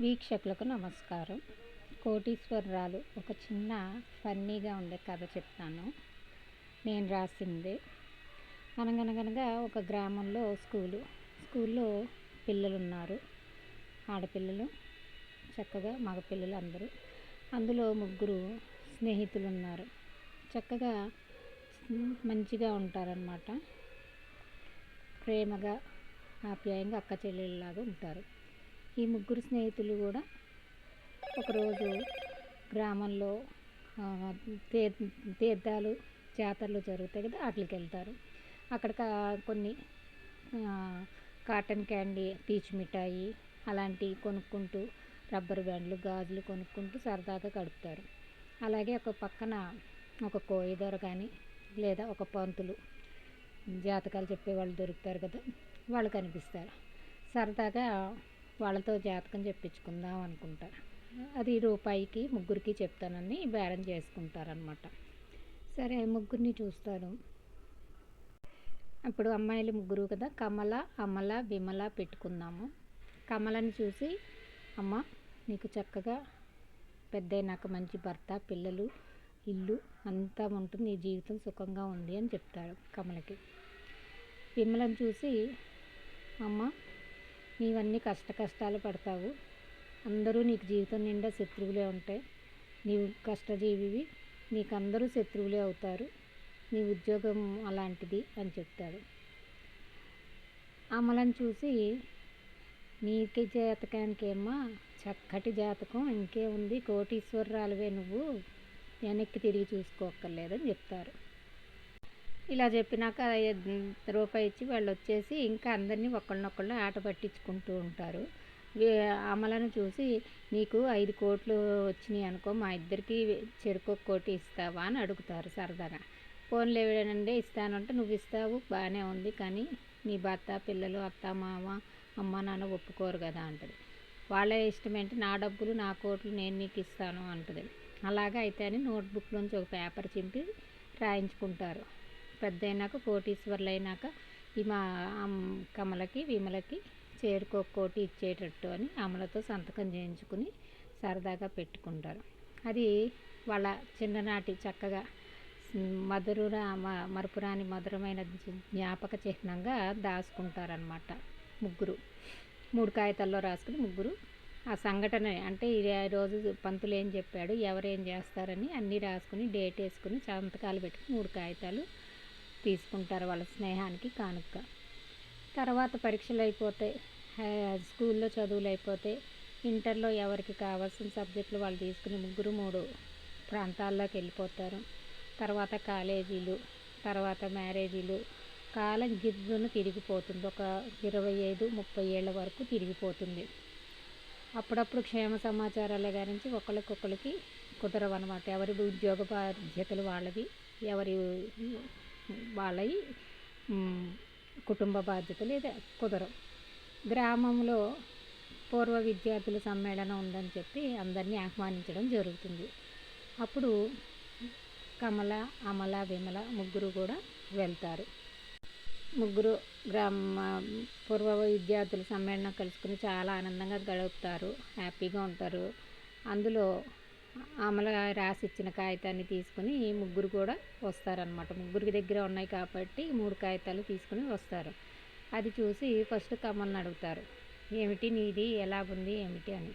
వీక్షకులకు నమస్కారం. కోటీశ్వరరాలు ఒక చిన్న ఫన్నీగా ఉండే కథ చెప్తాను. నేను రాసిందే. అనగనగనగా ఒక గ్రామంలో స్కూల్లో పిల్లలున్నారు. ఆడపిల్లలు, చక్కగా మగపిల్లలు అందరూ. అందులో ముగ్గురు స్నేహితులున్నారు. చక్కగా మంచిగా ఉంటారన్నమాట. ప్రేమగా, ఆప్యాయంగా అక్క చెల్లెళ్ళలాగా ఉంటారు. ఈ ముగ్గురు స్నేహితులు కూడా ఒకరోజు గ్రామంలో తీర్థాలు, జాతరలు జరుగుతాయి కదా, వాటికి వెళ్తారు. అక్కడ కొన్ని కాటన్ క్యాండీ, పీచు మిఠాయి అలాంటివి కొనుక్కుంటూ, రబ్బర్ బ్యాండ్లు, గాజులు కొనుక్కుంటూ సరదాగా గడుపుతారు. అలాగే ఒక పక్కన ఒక కోయిదొర కానీ లేదా ఒక పంతులు, జాతకాలు చెప్పేవాళ్ళు దొరుకుతారు కదా, వాళ్ళు కనిపిస్తారు. సరదాగా వాళ్ళతో జాతకం చెప్పించుకుందాం అనుకుంటారు. అది రూపాయికి ముగ్గురికి చెప్తానని బేరం చేసుకుంటారనమాట. సరే, ముగ్గురిని చూస్తారు. అప్పుడు అమ్మాయిలు ముగ్గురు కదా, కమల, అమల, విమల పెట్టుకుందాము. కమలని చూసి, అమ్మ నీకు చక్కగా పెద్దయినాక మంచి భర్త, పిల్లలు, ఇల్లు అంతా ఉంటుంది, నీ జీవితం సుఖంగా ఉంది అని చెప్తాడు కమలకి. విమలను చూసి, అమ్మ నీవన్నీ కష్టాలు పడతావు, అందరూ నీకు జీవితం నిండా శత్రువులే ఉంటాయి, నీవు కష్టజీవివి, నీకు అందరూ శత్రువులే అవుతారు, నీ ఉద్యోగం అలాంటిది అని చెప్తాడు. అమలను చూసి, నీకు జాతకానికేమ్మా చక్కటి జాతకం, ఇంకే ఉంది, కోటీశ్వరరాలువే నువ్వు, వెనక్కి తిరిగి చూసుకోక్కర్లేదని చెప్తారు. ఇలా చెప్పినాక రూపాయి ఇచ్చి వాళ్ళు వచ్చేసి ఇంకా అందరినీ ఒకళ్ళనొకళ్ళు ఆట పట్టించుకుంటూ ఉంటారు. అమలను చూసి, నీకు 5 కోట్లు వచ్చినాయి అనుకో, మా ఇద్దరికి చెరుకు 1 కోటి ఇస్తావా అని అడుగుతారు సరదాగా. పోన్లేనండి ఇస్తానంటే, నువ్వు ఇస్తావు బాగానే ఉంది, కానీ నీ భర్త, పిల్లలు, అత్త, మామ, అమ్మ, నాన్న ఒప్పుకోరు కదా అంటది. వాళ్ళ ఇష్టమేంటి, నా డబ్బులు, నా కోట్లు నేను నీకు ఇస్తాను అంటది. అలాగా అయితే అని నోట్బుక్లోంచి ఒక పేపర్ చింపి రాయించుకుంటారు. పెద్దయినాక, కోటీశ్వర్లు అయినాక ఈ మా కమలకి, విమలకి చెరుకు 1 కోటి ఇచ్చేటట్టు అని అమలతో సంతకం చేయించుకుని సరదాగా పెట్టుకుంటారు. అది వాళ్ళ చిన్ననాటి చక్కగా మరపురాని మధురమైన జ్ఞాపక చిహ్నంగా దాచుకుంటారనమాట. ముగ్గురు 3 కాగితాల్లో రాసుకుని ముగ్గురు ఆ సంఘటన, అంటే ఈరోజు పంతులు ఏం చెప్పాడు, ఎవరేం చేస్తారని అన్నీ రాసుకుని డేట్ వేసుకుని సంతకాలు పెట్టుకుని 3 కాగితాలు తీసుకుంటారు వాళ్ళ స్నేహానికి కానుక. తర్వాత పరీక్షలు అయిపోతే, స్కూల్లో చదువులు అయిపోతే, ఇంటర్లో ఎవరికి కావాల్సిన సబ్జెక్టులు వాళ్ళు తీసుకుని ముగ్గురు 3 ప్రాంతాల్లోకి వెళ్ళిపోతారు. తర్వాత కాలేజీలు, తర్వాత మ్యారేజీలు, కాలం గిర్రున తిరిగిపోతుంది. ఒక 25-30 ఏళ్ళ వరకు తిరిగిపోతుంది. అప్పుడప్పుడు క్షేమ సమాచారాల గురించి ఒకరికొకరికి కుదరవన్నమాట. ఎవరి ఉద్యోగ బాధ్యతలు వాళ్ళవి, ఎవరి వాళ్ళవి కుటుంబ బాధ్యతలు ఇదే కుదరవు. గ్రామంలో పూర్వ విద్యార్థుల సమ్మేళనం ఉందని చెప్పి అందరినీ ఆహ్వానించడం జరుగుతుంది. అప్పుడు కమల, అమల, విమల ముగ్గురు కూడా వెళ్తారు. ముగ్గురు పూర్వ విద్యార్థుల సమ్మేళనం కలుసుకుని చాలా ఆనందంగా గడుపుతారు, హ్యాపీగా ఉంటారు. అందులో అమల రాసిచ్చిన కాగితాన్ని తీసుకుని ముగ్గురు కూడా వస్తారనమాట. ముగ్గురికి దగ్గర ఉన్నాయి కాబట్టి 3 కాగితాలు తీసుకుని వస్తారు. అది చూసి ఫస్ట్ కమల్ని అడుగుతారు, ఏమిటి నీది ఎలాగుంది ఏమిటి అని.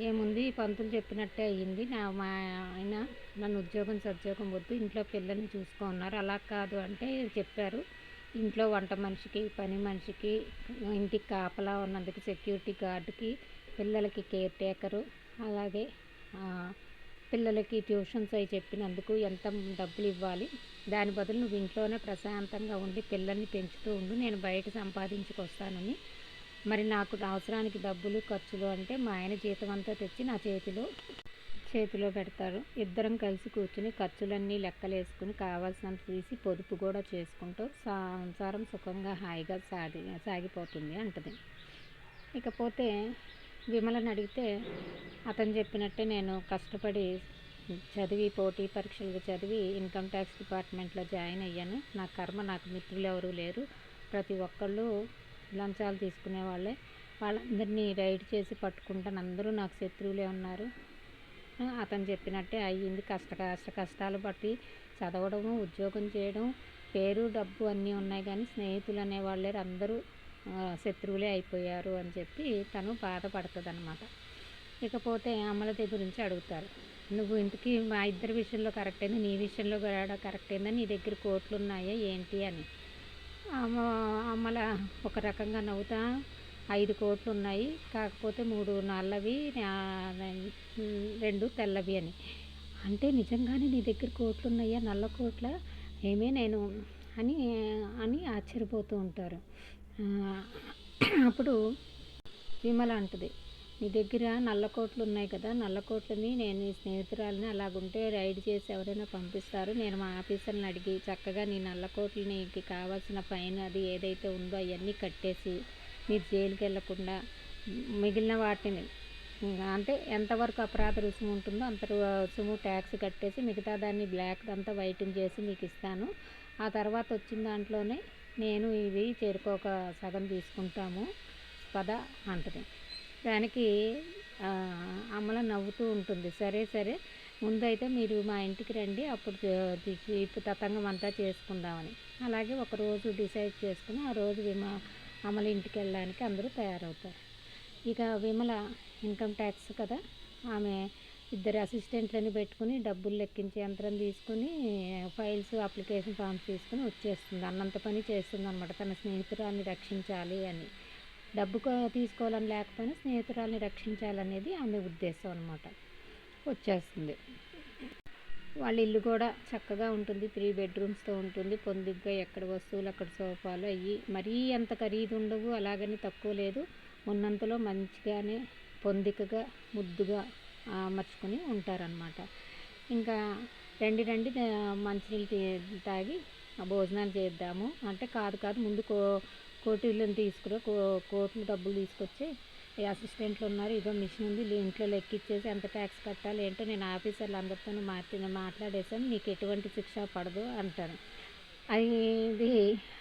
ఏముంది, పంతులు చెప్పినట్టే అయ్యింది, మా ఆయన నన్ను ఉద్యోగం సద్యోగం వద్దు, ఇంట్లో పిల్లల్ని చూసుకున్నారు. అలా కాదు అంటే చెప్పారు, ఇంట్లో వంట మనిషికి, పని మనిషికి, ఇంటికి కాపలా ఉన్నందుకు సెక్యూరిటీ గార్డుకి, పిల్లలకి కేర్ టేకరు, అలాగే పిల్లలకి ట్యూషన్స్ అవి చెప్పినందుకు ఎంత డబ్బులు ఇవ్వాలి, దాని బదులు నువ్వు ఇంట్లోనే ప్రశాంతంగా ఉండి పిల్లల్ని పెంచుతూ ఉండు, నేను బయట సంపాదించుకొస్తానని. మరి నాకు అవసరానికి డబ్బులు ఖర్చులు అంటే మా ఆయన జీతం అంతా తెచ్చి నా చేతిలో పెడతారు. ఇద్దరం కలిసి కూర్చుని ఖర్చులన్నీ లెక్కలేసుకుని కావాల్సినంత తీసి పొదుపు కూడా చేసుకుంటూ సంసారం సుఖంగా హాయిగా సాగిపోతుంది అంటది. ఇకపోతే విమలని అడిగితే, అతను చెప్పినట్టే నేను కష్టపడి చదివి, పోటీ పరీక్షలు చదివి ఇన్కమ్ ట్యాక్స్ డిపార్ట్మెంట్లో జాయిన్ అయ్యాను. నా కర్మ, నాకు మిత్రులు ఎవరూ లేరు, ప్రతి ఒక్కళ్ళు లంచాలు తీసుకునే వాళ్ళే, వాళ్ళందరినీ రైడ్ చేసి పట్టుకుంటాను. అందరూ నాకు శత్రువులే ఉన్నారు. అతను చెప్పినట్టే అయ్యింది. కష్టాలు పట్టి చదవడము, ఉద్యోగం చేయడం, పేరు, డబ్బు అన్నీ ఉన్నాయి కానీ స్నేహితులు అనేవాళ్ళు లేరు. అందరూ శత్రువులే అయిపోయారు అని చెప్పి తను బాధపడుతుందన్నమాట. ఇకపోతే అమలత గురించి అడుగుతారు. నువ్వు ఇంతకీ మా ఇద్దరి విషయంలో కరెక్ట్ అయింది, నీ విషయంలో కూడా కరెక్ట్ అయిందా, నీ దగ్గర కోట్లు ఉన్నాయా ఏంటి అని. అమల ఒక రకంగా నవ్వుతా 5 కోట్లు ఉన్నాయి, కాకపోతే 3 నల్లవి, 2 తెల్లవి అని. అంటే నిజంగానే నీ దగ్గర కోట్లు ఉన్నాయా, నల్ల కోట్ల ఏమే నేను అని అని ఆశ్చర్యపోతూ ఉంటారు. అప్పుడు విమల అంటుంది, నీ దగ్గర నల్ల కోట్లు ఉన్నాయి కదా, నల్ల కోట్లని నేను నీ స్నేహితురాలని అలాగుంటే రైడ్ చేసి ఎవరైనా పంపిస్తారు, నేను మా ఆఫీసర్ని అడిగి చక్కగా నీ నల్ల కోట్లు నీకు కావాల్సిన ఫైన్ అది ఏదైతే ఉందో అవన్నీ కట్టేసి మీరు జైలుకి వెళ్ళకుండా మిగిలిన వాటిని అంటే ఎంతవరకు అపరాధ రుసుము ఉంటుందో అంత రుసుము ట్యాక్స్ కట్టేసి మిగతా దాన్ని బ్లాక్ అంతా వైటింగ్ చేసి మీకు ఇస్తాను. ఆ తర్వాత వచ్చిన దాంట్లోనే నేను ఇది చేరుకోక సగం తీసుకుంటాము పద అంటుంది. దానికి అమల నవ్వుతూ ఉంటుంది. సరే ముందైతే మీరు మా ఇంటికి రండి, అప్పుడు తతంగం అంతా చేసుకుందామని. అలాగే ఒకరోజు డిసైడ్ చేసుకుని ఆ రోజు అమల ఇంటికి వెళ్ళడానికి అందరూ తయారవుతారు. ఇక విమల ఇన్కమ్ ట్యాక్స్ కదా, ఆమె 2 అసిస్టెంట్లని పెట్టుకుని డబ్బులు లెక్కించే యంత్రం తీసుకుని ఫైల్స్ అప్లికేషన్ ఫామ్స్ తీసుకుని వచ్చేస్తుంది. అన్నంత పని చేస్తుంది అనమాట, తన స్నేహితురాల్ని రక్షించాలి అని. డబ్బు తీసుకోవాలని లేకపోయినా స్నేహితురాల్ని రక్షించాలనేది ఆమె ఉద్దేశం అనమాట. వచ్చేస్తుంది. వాళ్ళ ఇల్లు కూడా చక్కగా ఉంటుంది, 3 బెడ్రూమ్స్తో ఉంటుంది. పొందిగ్గా ఎక్కడ వస్తువులు అక్కడ సోఫాలు అయ్యి మరీ అంత ఖరీదు ఉండవు, అలాగని తక్కువ లేదు, ఉన్నంతలో మంచిగానే పొందికగా ముద్దుగా అమర్చుకుని ఉంటారనమాట. ఇంకా రండి మంచినీళ్ళు తాగి భోజనాలు చేద్దాము అంటే కాదు ముందు కోటిలను తీసుకురా, కోట్లు డబ్బులు తీసుకొచ్చి ఈ అసిస్టెంట్లు ఉన్నారు, ఇదో మిషన్ ఉంది, ఇంట్లో లెక్కిచ్చేసి ఎంత ట్యాక్స్ కట్టాలి ఏంటో నేను ఆఫీసర్లు అందరితో మాట్లాడేసాను, నీకు ఎటువంటి శిక్ష పడదు అంటాను. ఇది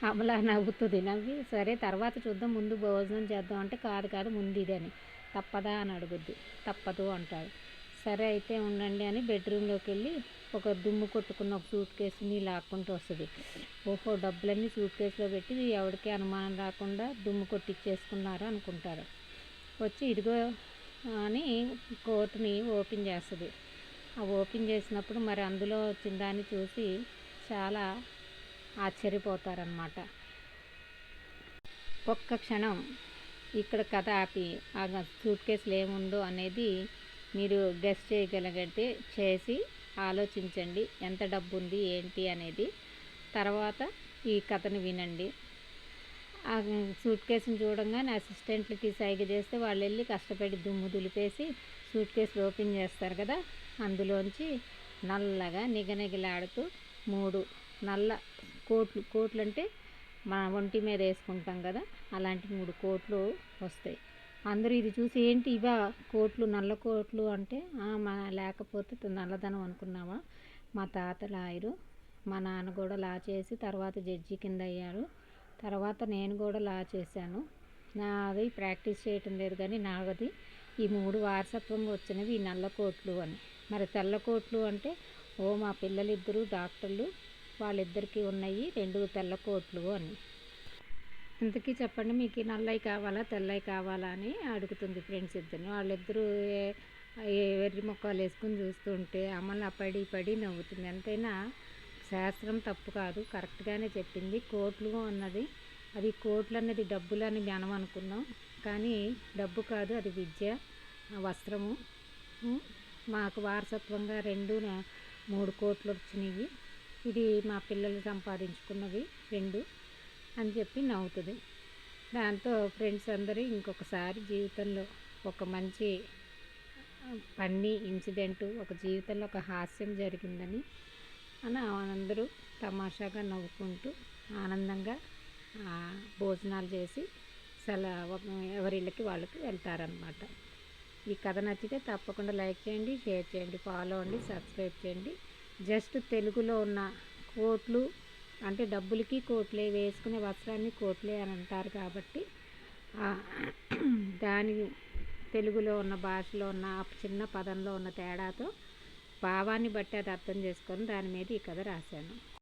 అమల నవ్వుతుంది. నవ్వి సరే తర్వాత చూద్దాం, ముందు భోజనం చేద్దాం అంటే కాదు ముందు ఇది అని. తప్పదా అని అడుగుద్ది. తప్పదు అంటాడు. సరే అయితే ఉండండి అని బెడ్రూమ్లోకి వెళ్ళి ఒక దుమ్ము కొట్టుకున్న ఒక సూట్ కేసుని లాక్కుంటూ వస్తుంది. ఓహో, డబ్బులన్నీ సూట్ కేసులో పెట్టి ఎవరికి అనుమానం రాకుండా దుమ్ము కొట్టిచ్చేసుకున్నారు అనుకుంటారు. వచ్చి ఇదిగో అని కోటుని ఓపెన్ చేస్తుంది. ఆ ఓపెన్ చేసినప్పుడు మరి అందులో వచ్చిన దాన్ని చూసి చాలా ఆశ్చర్యపోతారనమాట. ఒక్క క్షణం ఇక్కడ కథ ఆపి ఆ సూట్ కేసులో ఏముందో అనేది మీరు గెస్ చేయగలిగితే చేసి ఆలోచించండి, ఎంత డబ్బు ఉంది ఏంటి అనేది. తర్వాత ఈ కథను వినండి. ఆ సూట్ కేసుని చూడంగానే అసిస్టెంట్లకి సైగ చేస్తే వాళ్ళు వెళ్ళి కష్టపడి దుమ్ము దులిపేసి సూట్ కేసులు ఓపెన్ చేస్తారు కదా, అందులోంచి నల్లగా నిగనిగలాడుతూ 3 నల్ల కోట్లు అంటే మన ఒంటి మీద వేసుకుంటాం కదా, అలాంటి 3 కోట్లు వస్తాయి. అందరూ ఇది చూసి ఏంటి ఇవా కోట్లు, నల్ల కోట్లు అంటే లేకపోతే నల్లధనం అనుకున్నావా, మా తాత లాయరు, మా నాన్న కూడా లా చేసి తర్వాత జడ్జి కింద అయ్యారు, తర్వాత నేను కూడా లా చేశాను, నాది ప్రాక్టీస్ చేయటం లేదు కానీ నాది ఈ 3 వారసత్వంగా వచ్చినవి ఈ నల్ల కోట్లు అని. మరి తెల్ల కోట్లు అంటే మా పిల్లలిద్దరూ డాక్టర్లు, వాళ్ళిద్దరికీ ఉన్నాయి 2 తెల్ల కోట్లు అని. ఇంతకీ చెప్పండి, మీకు నల్లవి కావాలా తెల్లవి కావాలా అని అడుగుతుంది ఫ్రెండ్స్ ఇద్దరిని. వాళ్ళిద్దరూ వెర్రి మొక్కలు వేసుకుని చూస్తుంటే అమల పడి నవ్వుతుంది. ఎంతైనా శాస్త్రం తప్పు కాదు, కరెక్ట్గానే చెప్పింది. కోట్లు అన్నది అది కోట్లు అన్నది డబ్బులు అని మనం అనుకున్నాం, కానీ డబ్బు కాదు, అది విద్య, వస్త్రము. మాకు వారసత్వంగా 3 కోట్లు వచ్చినాయి, ఇది మా పిల్లలు సంపాదించుకున్నవి 2 అని చెప్పి నవ్వుతుంది. దాంతో ఫ్రెండ్స్ అందరూ ఇంకొకసారి జీవితంలో ఒక మంచి ఫన్నీ ఇన్సిడెంటు, ఒక జీవితంలో ఒక హాస్యం జరిగిందని అందరూ తమాషాగా నవ్వుకుంటూ ఆనందంగా భోజనాలు చేసి ఎవరిళ్ళకి వాళ్ళకి వెళ్తారనమాట. ఈ కథ నచ్చితే తప్పకుండా లైక్ చేయండి, షేర్ చేయండి, ఫాలో అవ్వండి, సబ్స్క్రైబ్ చేయండి. జస్ట్ తెలుగులో ఉన్న కోట్లు అంటే డబ్బులకి కోట్లే, వేసుకునే వస్త్రాన్ని కోట్లే అని అంటారు కాబట్టి దాని తెలుగులో ఉన్న భాషలో ఉన్న ఆ చిన్న పదంలో ఉన్న తేడాతో భావాన్ని బట్టి అది అర్థం చేసుకొని దాని మీద ఈ కథ రాశాను.